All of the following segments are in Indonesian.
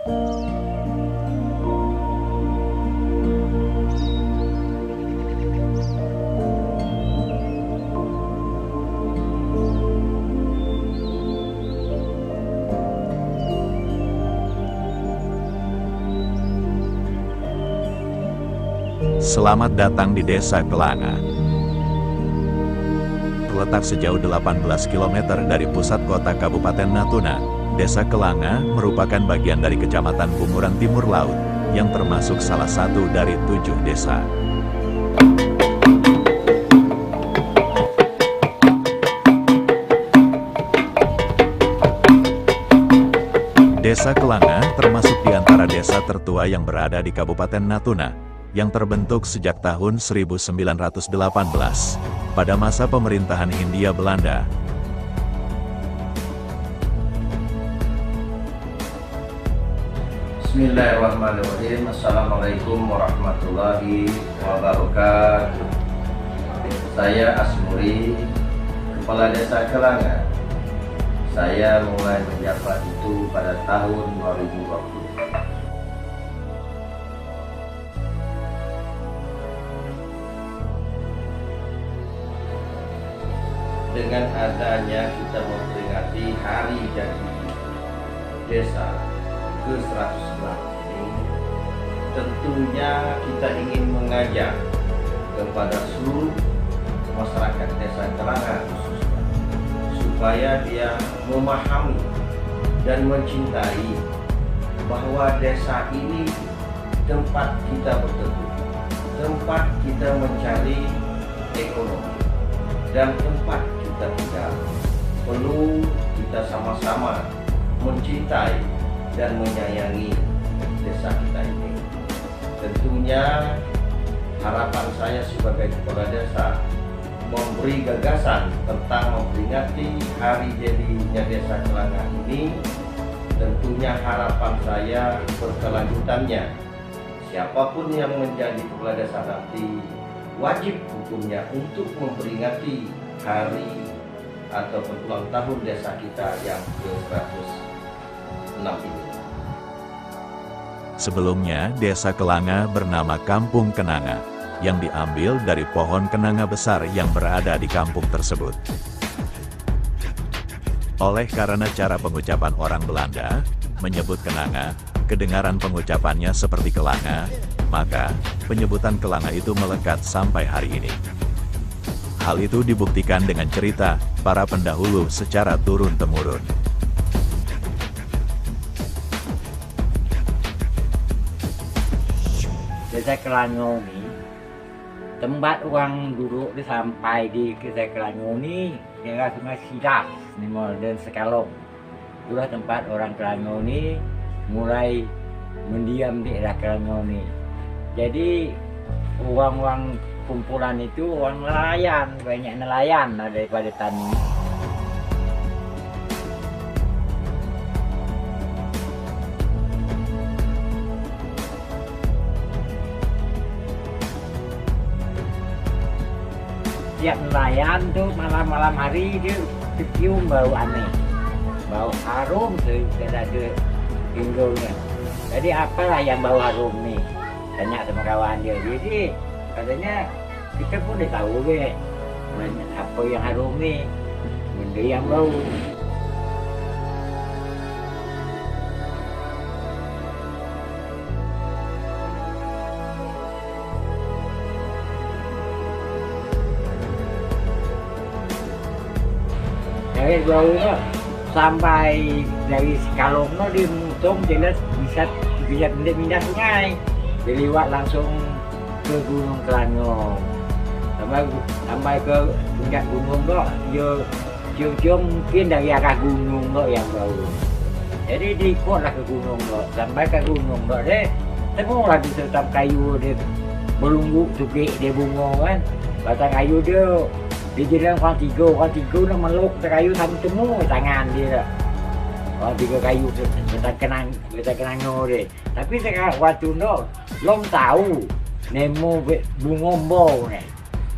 Selamat datang di Desa Kelanga. Terletak sejauh 18 km dari pusat kota Kabupaten Natuna, Desa Kelanga merupakan bagian dari Kecamatan Bunguran Timur Laut, yang termasuk salah satu dari 7 desa. Desa Kelanga termasuk di antara desa tertua yang berada di Kabupaten Natuna, yang terbentuk sejak tahun 1918, pada masa pemerintahan Hindia Belanda. Bismillahirrahmanirrahim. Assalamualaikum warahmatullahi wabarakatuh. Saya Asmuri, Kepala Desa Kelanga. Saya mulai menjabat itu pada tahun 2020. Dengan adanya kita memperingati hari jadi desa ke-111 ini, tentunya kita ingin mengajak kepada seluruh masyarakat Desa Kelanga khususnya, supaya dia memahami dan mencintai bahwa desa ini tempat kita berteduh, tempat kita mencari ekonomi, dan tempat kita tinggal. Perlu kita sama-sama mencintai dan menyayangi desa kita ini. Tentunya harapan saya sebagai kepala desa memberi gagasan tentang memperingati hari jadinya Desa Kelanga ini. Tentunya harapan saya berkelanjutannya, siapapun yang menjadi kepala desa nanti wajib hukumnya untuk memperingati hari ataupun ulang tahun desa kita yang ke-106 ini. Sebelumnya, Desa Kelanga bernama Kampung Kenanga, yang diambil dari pohon kenanga besar yang berada di kampung tersebut. Oleh karena cara pengucapan orang Belanda menyebut kenanga, kedengaran pengucapannya seperti kelanga, maka penyebutan Kelanga itu melekat sampai hari ini. Hal itu dibuktikan dengan cerita para pendahulu secara turun-temurun. Desa Kelanga ini tempat orang duduk sampai di Desa Kelanga ini daerah Sungai Sidas, dan Sekalong. Itulah tempat orang Kelanga ini mulai mendiam di daerah Kelanga ini. Jadi orang-orang kumpulan itu orang nelayan, banyak nelayan daripada tani. Tiap nelayan tuh malam-malam hari dia kecium bau aneh, bau harum segala ada pinggulnya. Jadi apalah yang bau harum nih? Tanya sama kawan dia. Jadi katanya kita pun udah tahu apa yang harum nih, benda yang bau. Dari baunya sampai dari Sekalong dia mutung jelas bisa pindah sungai. Dia lewat langsung ke Gunung Kelanga, sampai ke puncak gunung dia cium mungkin dari arah gunung yang bau. Jadi diikutlah ke gunung sampai ke gunung deh, temulah di setam kayu dia berunggu tukik dia bunga kan, batang kayu dia jalan orang tiga nak meluk kayu sampai temu tangan dia. Orang tiga kayu kita kenang deh. Tapi sekarang waktu belum tahu nemu bungombo nih.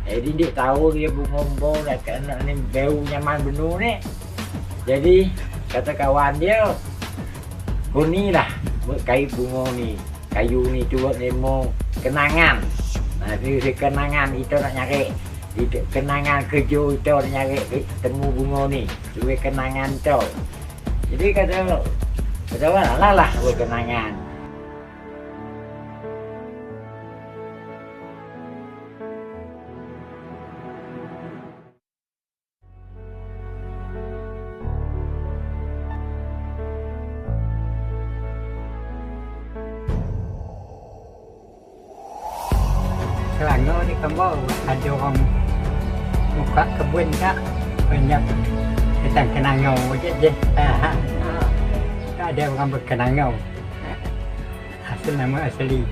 Jadi dia tahu dia bungombo dah kena ni bau nyaman benar nih. Jadi kata kawan dia, kau ni lah kayu bunga ni, kayu ni cuba nemo kenangan. Nah, si kenangan itu nak nyari, kenangan kerja itu nak nyari temu bunga ni, cuba kenangan tu. Jadi kata lah buat kenangan. Selangor ni kamu ada orang buka kebun tak banyak tentang kenangau je. Tak ada orang berkenangau. Asal nama asli.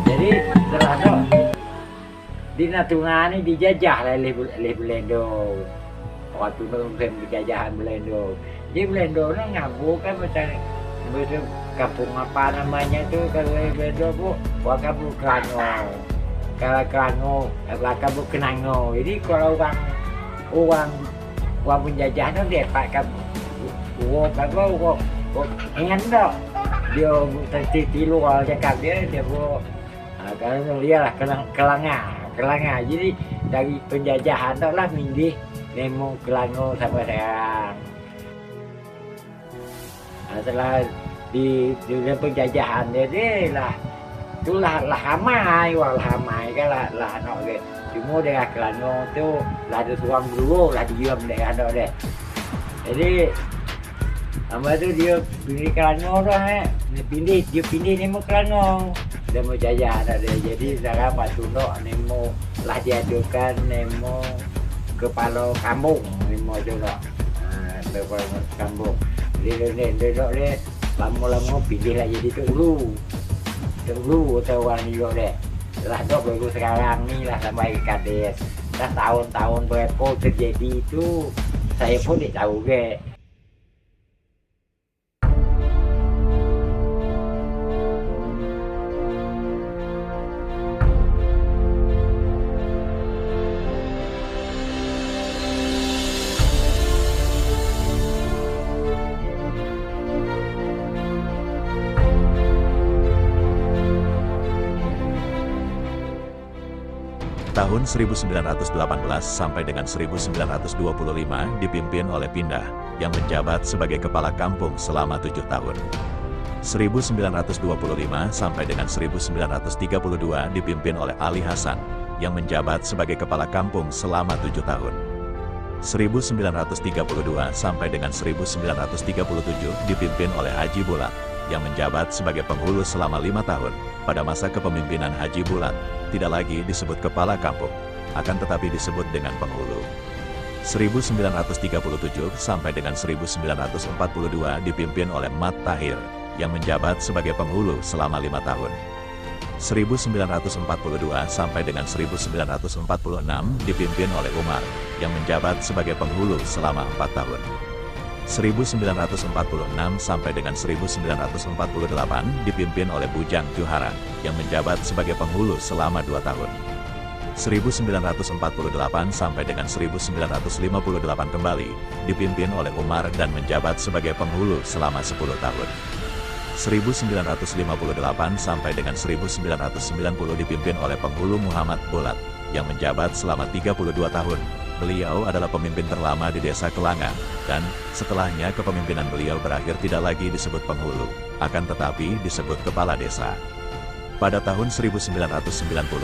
Jadi setelah tu di Natuna ni dijajah oleh Belanda. Waktu belum penjajahan Belanda. Di Belanda ni ngabu kan macam kampung apa namanya tu kalau Belanda bu, kampung Kelangor. Kalau Kelangor, kampung Kenangor. Jadi kalau orang penjajah tu dia pakai ingat tak? Dia di luar cakap dia kalau dia lah Kelangor. Jadi dari penjajahan tu lah mindih nemo Kelangor sampai sekarang. Setelah di penjajahan dia lah itulah hamai kan lah anak dia cuma dia Kelangor tu lah ada suam dulu lah diam dia anak dia. Jadi sama tu dia pilih Kelangor tu dia pilih nemo Kelangor dia mau jajah anak dia. Jadi sekarang Pak Tunduk nemo lah diadukan nemo kepala kampung nemo tu lah kepala kampung. Dia lama-lama pilih lah jadi Tok Ulu atau orang New York dia. Setelah tu baru sekarang ni lah sampai ke Kades. Dah tahun-tahun berapa terjadi itu saya pun tak tahu ke. Tahun 1918 sampai dengan 1925 dipimpin oleh Pindah, yang menjabat sebagai kepala kampung selama 7 tahun. 1925 sampai dengan 1932 dipimpin oleh Ali Hasan, yang menjabat sebagai kepala kampung selama 7 tahun. 1932 sampai dengan 1937 dipimpin oleh Haji Bulat, yang menjabat sebagai penghulu selama 5 tahun. Pada masa kepemimpinan Haji Bulat, tidak lagi disebut kepala kampung, akan tetapi disebut dengan penghulu. 1937 sampai dengan 1942 dipimpin oleh Mat Tahir, yang menjabat sebagai penghulu selama 5 tahun. 1942 sampai dengan 1946 dipimpin oleh Umar, yang menjabat sebagai penghulu selama 4 tahun. 1946 sampai dengan 1948 dipimpin oleh Bujang Johara, yang menjabat sebagai penghulu selama 2 tahun. 1948 sampai dengan 1958 kembali dipimpin oleh Umar dan menjabat sebagai penghulu selama 10 tahun. 1958 sampai dengan 1990 dipimpin oleh penghulu Muhammad Bolat, yang menjabat selama 32 tahun. Beliau adalah pemimpin terlama di Desa Kelanga, dan setelahnya kepemimpinan beliau berakhir tidak lagi disebut penghulu, akan tetapi disebut kepala desa. Pada tahun 1990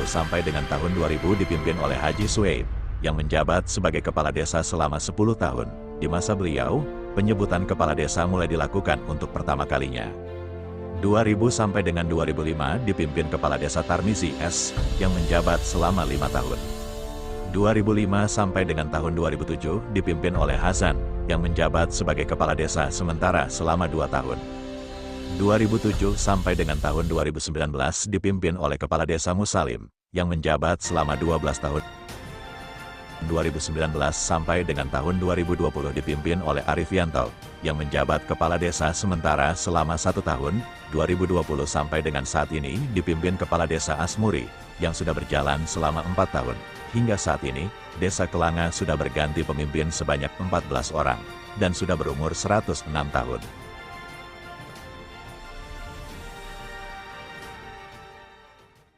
sampai dengan tahun 2000 dipimpin oleh Haji Suaib, yang menjabat sebagai kepala desa selama 10 tahun. Di masa beliau, penyebutan kepala desa mulai dilakukan untuk pertama kalinya. 2000 sampai dengan 2005 dipimpin kepala desa Tarmizi S, yang menjabat selama 5 tahun. 2005 sampai dengan tahun 2007 dipimpin oleh Hasan, yang menjabat sebagai kepala desa sementara selama 2 tahun. 2007 sampai dengan tahun 2019 dipimpin oleh kepala desa Musalim, yang menjabat selama 12 tahun. 2019 sampai dengan tahun 2020 dipimpin oleh Arifianto, yang menjabat Kepala Desa sementara selama 1 tahun, 2020 sampai dengan saat ini dipimpin Kepala Desa Asmuri, yang sudah berjalan selama 4 tahun. Hingga saat ini, Desa Kelanga sudah berganti pemimpin sebanyak 14 orang, dan sudah berumur 106 tahun.